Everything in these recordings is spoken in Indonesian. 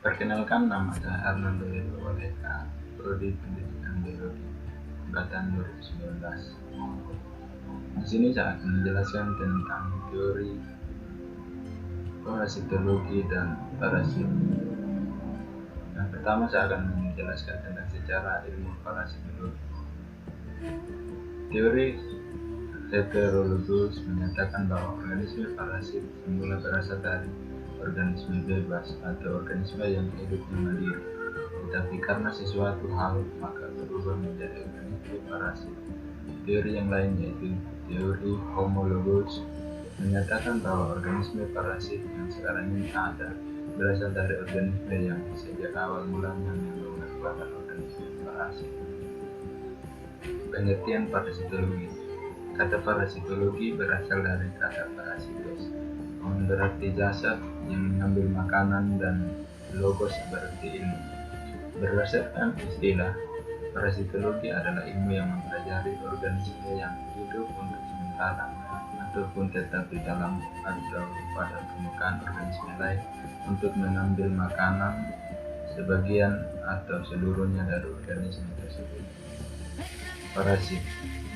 Perkenalkan, nama saya Arnando Waleka, Prodi Pendidikan Biologi angkatan 2019. Di sini saya akan menjelaskan tentang teori parasitologi dan parasit. Yang pertama, saya akan menjelaskan tentang secara ilmu parasitologi. Teori heterologus menyatakan bahwa organisme parasit semula berasal dari organisme bebas atau organisme yang hidupnya mandiri, tetapi karena sesuatu hal maka berubah menjadi organisme parasit. Teori yang lain yaitu teori homologus menyatakan bahwa organisme parasit yang sekarang ini ada berasal dari organisme yang sejak awal mulanya memang merupakan organisme parasit. Pengertian parasitologi. Kata parasitologi berasal dari kata parasitos, berarti jasad yang mengambil makanan, dan logos berarti ilmu. Berdasarkan istilah, parasitologi adalah ilmu yang mempelajari organisme yang hidup untuk sementara ataupun tetap di dalam atau pada permukaan organisme lain untuk mengambil makanan, sebagian atau seluruhnya dari organisme tersebut. Parasit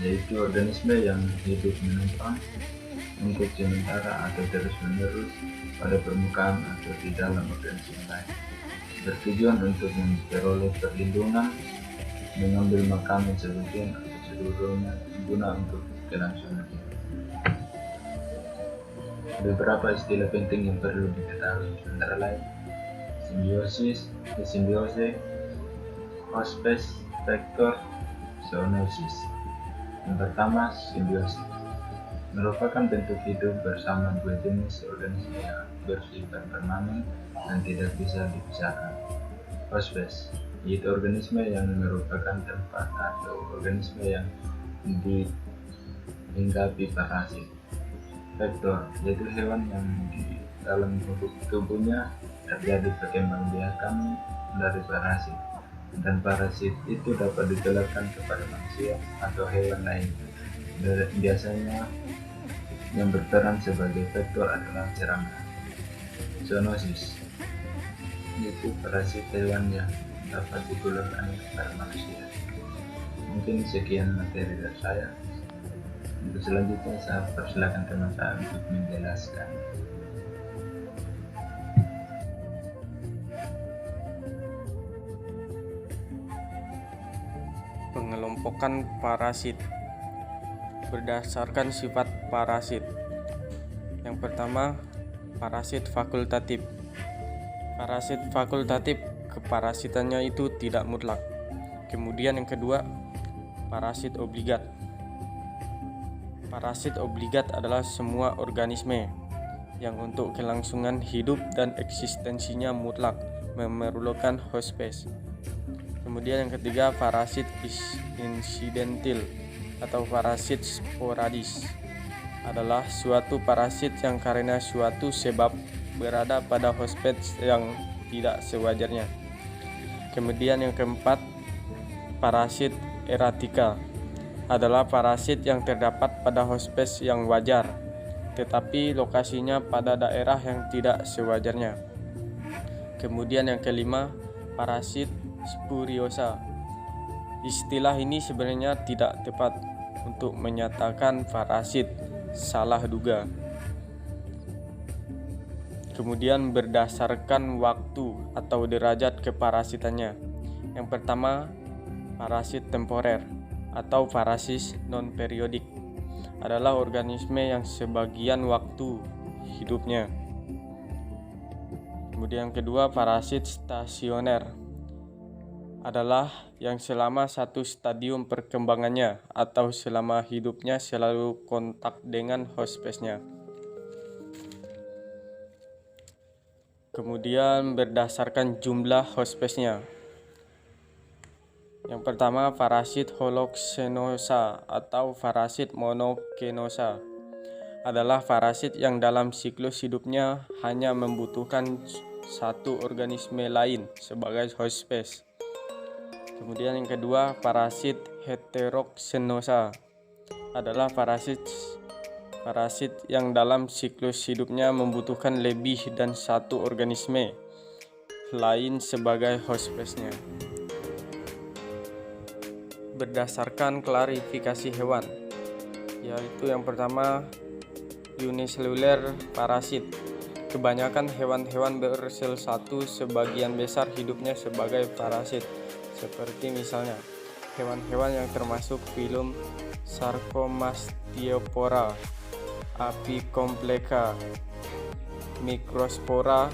yaitu organisme yang hidup menumpang untuk sementara atau terus-menerus pada permukaan atau di dalam organisme lain, bertujuan untuk memperoleh perlindungan, mengambil makanan sebagian atau seluruhnya guna untuk kelangsungan hidup. Beberapa istilah penting yang perlu diketahui antara lain simbiosis, simbiose, hospes, vektor, zoonosis. Yang pertama, simbiosis merupakan bentuk hidup bersama dua jenis organisme yang bersifat permanen dan tidak bisa dipisahkan. Hospes yaitu organisme yang merupakan tempat atau organisme yang dihinggapi parasit. Vektor yaitu hewan yang di dalam tubuhnya terjadi perkembangbiakan dari parasit, dan parasit itu dapat ditularkan kepada manusia atau hewan lain. Biasanya yang berperan sebagai vektor adalah serangga. Zoonosis yaitu parasit hewan yang dapat ditularkan kepada manusia. Mungkin sekian materi dari saya. Untuk selanjutnya saya persilakan teman saya untuk menjelaskan. Pengelompokan parasit berdasarkan sifat parasit. Yang pertama, parasit fakultatif. Parasit fakultatif keparasitannya itu tidak mutlak. Kemudian yang kedua, parasit obligat. Parasit obligat adalah semua organisme yang untuk kelangsungan hidup dan eksistensinya mutlak memerlukan hospes. Kemudian yang ketiga, parasit insidentil atau parasit sporadis adalah suatu parasit yang karena suatu sebab berada pada hospes yang tidak sewajarnya. Kemudian yang keempat, parasit eratika adalah parasit yang terdapat pada hospes yang wajar, tetapi lokasinya pada daerah yang tidak sewajarnya. Kemudian yang kelima, parasit spuriosa. Istilah ini sebenarnya tidak tepat untuk menyatakan parasit salah duga. Kemudian berdasarkan waktu atau derajat keparasitannya. Yang pertama, parasit temporer atau parasit non-periodik adalah organisme yang sebagian waktu hidupnya. Kemudian yang kedua, parasit stasioner adalah yang selama satu stadium perkembangannya atau selama hidupnya selalu kontak dengan hospesnya. Kemudian berdasarkan jumlah hospesnya. Yang pertama, parasit holoxenosa atau parasit monogenosa adalah parasit yang dalam siklus hidupnya hanya membutuhkan satu organisme lain sebagai hospes. Kemudian yang kedua, parasit heteroxenosa adalah parasit yang dalam siklus hidupnya membutuhkan lebih dan satu organisme lain sebagai hospesnya. Berdasarkan klarifikasi hewan, yaitu yang pertama uniseluler parasit. Kebanyakan hewan-hewan bersel satu sebagian besar hidupnya sebagai parasit, seperti misalnya hewan-hewan yang termasuk filum Sarcomastiophora, Apicompleka, Microspora,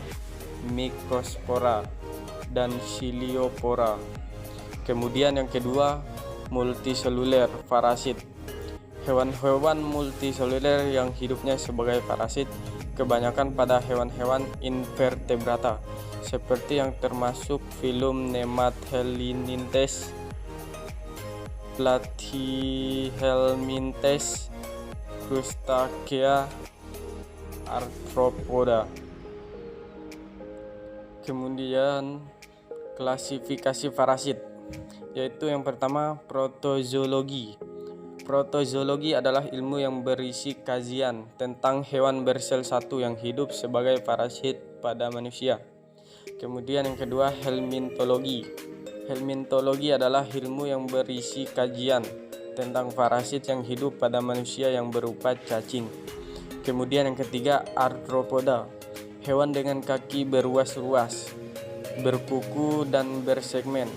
dan Ciliophora. Kemudian yang kedua, multiseluler parasit. Hewan-hewan multiseluler yang hidupnya sebagai parasit kebanyakan pada hewan-hewan invertebrata, seperti yang termasuk filum Nemathelinthes, Platyhelminthes, Crustacea, Arthropoda. Kemudian klasifikasi parasit, yaitu yang pertama protozoologi. Protozoologi adalah ilmu yang berisi kajian tentang hewan bersel satu yang hidup sebagai parasit pada manusia. Kemudian yang kedua, helmintologi. Helmintologi adalah ilmu yang berisi kajian tentang parasit yang hidup pada manusia yang berupa cacing. Kemudian yang ketiga, arthropoda. Hewan dengan kaki beruas-ruas, berkuku dan bersegmen.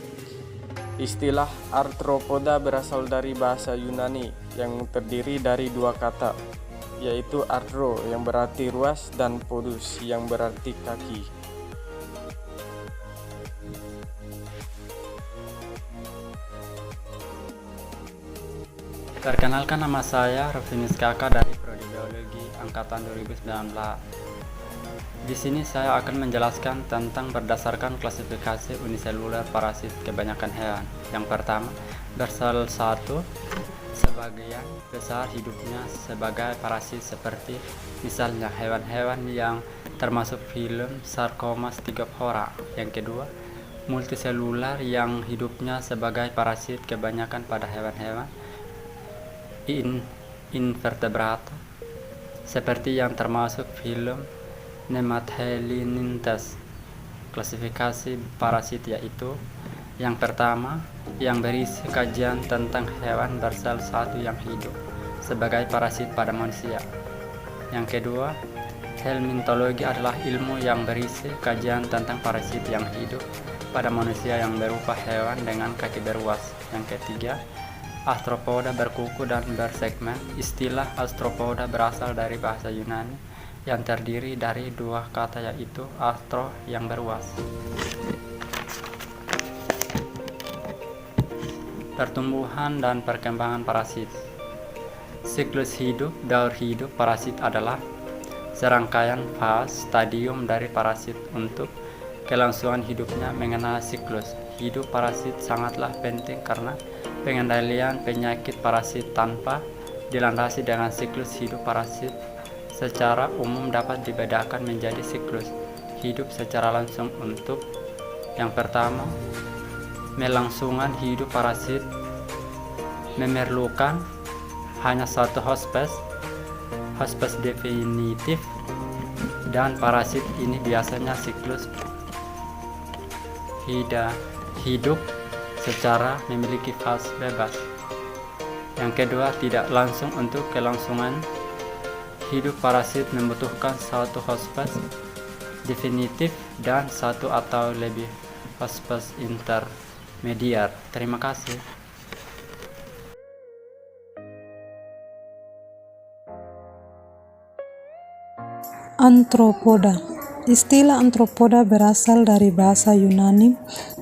Istilah arthropoda berasal dari bahasa Yunani yang terdiri dari dua kata, yaitu arthro yang berarti ruas dan podus yang berarti kaki. Perkenalkan, nama saya Rufinus Kakak dari Prodi Biologi Angkatan 2019. Di sini saya akan menjelaskan tentang berdasarkan klasifikasi uniseluler parasit kebanyakan hewan. Yang pertama, bersel satu. Sebagian besar hidupnya sebagai parasit seperti misalnya hewan-hewan yang termasuk filum Sarcomastiophora. Yang kedua, multiselular yang hidupnya sebagai parasit kebanyakan pada hewan-hewan invertebrata seperti yang termasuk filum Nemathelinthes. Klasifikasi parasit yaitu yang pertama, yang berisi kajian tentang hewan bersel satu yang hidup sebagai parasit pada manusia. Yang kedua, helmintologi adalah ilmu yang berisi kajian tentang parasit yang hidup pada manusia yang berupa hewan dengan kaki beruas. Yang ketiga, arthropoda berkuku dan bersegmen. Istilah arthropoda berasal dari bahasa Yunani yang terdiri dari dua kata, yaitu arthro yang beruas. Pertumbuhan dan perkembangan parasit. Siklus hidup, daur hidup parasit adalah serangkaian fase stadium dari parasit. Untuk kelangsungan hidupnya mengenal siklus hidup parasit sangatlah penting karena pengendalian penyakit parasit tanpa dilandasi dengan siklus hidup parasit secara umum dapat dibedakan menjadi siklus hidup secara langsung. Untuk yang pertama, melangsungan hidup parasit memerlukan hanya satu hospes definitif, dan parasit ini biasanya siklus hidup secara memiliki fase bebas. Yang kedua, tidak langsung. Untuk kelangsungan hidup parasit membutuhkan satu hospes definitif dan satu atau lebih hospes intermediar. Terima kasih. Antropoda. Istilah antropoda berasal dari bahasa Yunani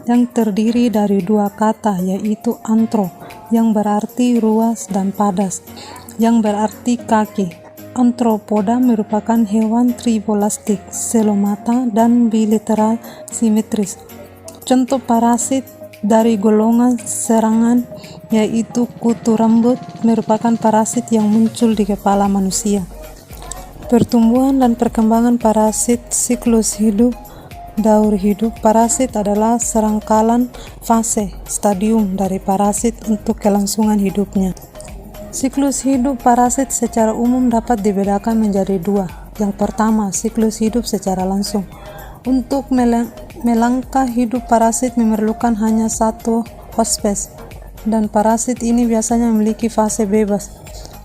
yang terdiri dari dua kata, yaitu antro yang berarti ruas dan padas yang berarti kaki. Antropoda merupakan hewan tribolastik, selomata dan bilateral simetris. Contoh parasit dari golongan serangan yaitu kutu rambut merupakan parasit yang muncul di kepala manusia. Pertumbuhan dan perkembangan parasit. Siklus hidup, daur hidup parasit adalah serangkaian fase stadium dari parasit untuk kelangsungan hidupnya. Siklus hidup parasit secara umum dapat dibedakan menjadi dua. Yang pertama, siklus hidup secara langsung. Untuk melangkah hidup parasit memerlukan hanya satu hospes, dan parasit ini biasanya memiliki fase bebas.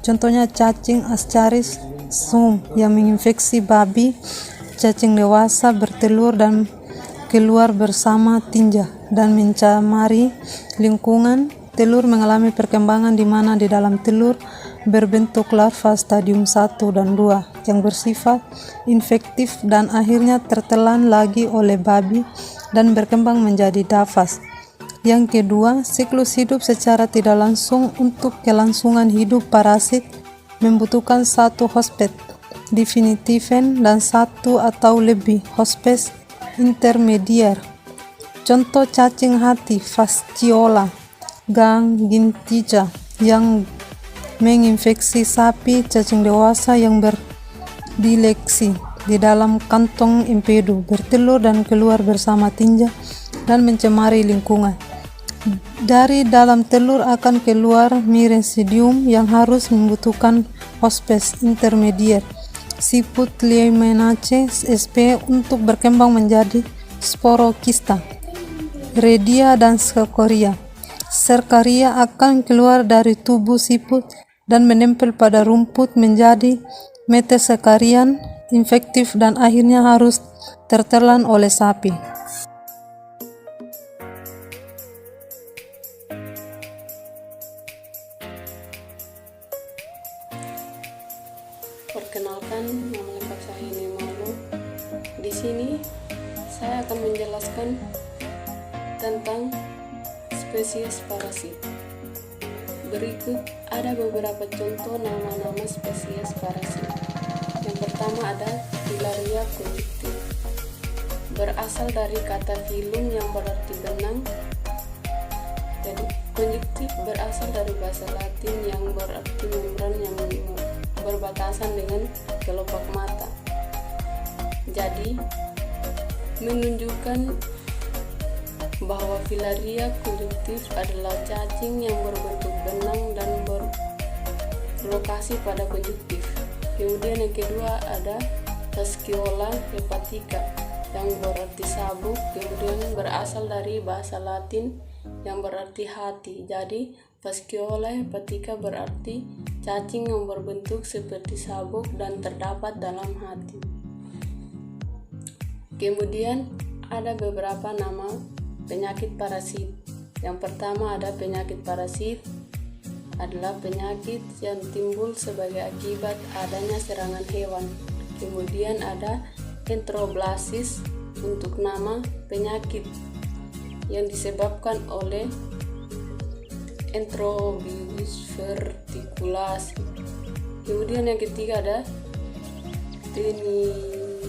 Contohnya cacing Ascaris sum yang menginfeksi babi. Cacing dewasa bertelur dan keluar bersama tinja dan mencemari lingkungan. Telur mengalami perkembangan di mana di dalam telur berbentuk larva stadium 1 dan 2 yang bersifat infektif dan akhirnya tertelan lagi oleh babi dan berkembang menjadi dafas. Yang kedua, siklus hidup secara tidak langsung. Untuk kelangsungan hidup parasit membutuhkan satu hospes definitiven dan satu atau lebih hospes intermediar. Contoh cacing hati Fasciola gangintica yang menginfeksi sapi. Cacing dewasa yang berdileksi di dalam kantong empedu, bertelur dan keluar bersama tinja dan mencemari lingkungan. Dari dalam telur akan keluar Myricidium yang harus membutuhkan hospes intermediar siput Leishmaniaceae sp untuk berkembang menjadi sporokista. Redia dan Cercaria. Cercaria akan keluar dari tubuh siput dan menempel pada rumput menjadi metacecarian infektif dan akhirnya harus tertelan oleh sapi. Perkenalkan, nama lengkap saya ini Malu. Di sini saya akan menjelaskan tentang spesies parasit. Berikut ada beberapa contoh nama-nama spesies parasit. Yang pertama ada Filaria conjunctiva. Berasal dari kata filum yang berarti benang. Jadi konjuktif berasal dari bahasa Latin yang berarti membran yang berbatasan dengan kelopak mata. Jadi menunjukkan bahwa Filaria conjunctiva adalah cacing yang berbentuk benang dan berlokasi pada konjuktif. Kemudian yang kedua ada Fasciola hepatica yang berarti sabuk, kemudian berasal dari bahasa Latin yang berarti hati. Jadi Fasciola hepatica berarti cacing yang berbentuk seperti sabuk dan terdapat dalam hati. Kemudian ada beberapa nama penyakit parasit. Yang pertama ada penyakit parasit adalah penyakit yang timbul sebagai akibat adanya serangan hewan. Kemudian ada enteroblasis untuk nama penyakit yang disebabkan oleh Enterovirus verticulasi. Kemudian yang ketiga ada tinnitus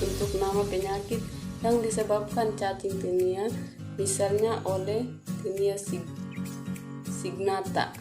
untuk nama penyakit yang disebabkan cacing tinea, misalnya oleh Tinea signata.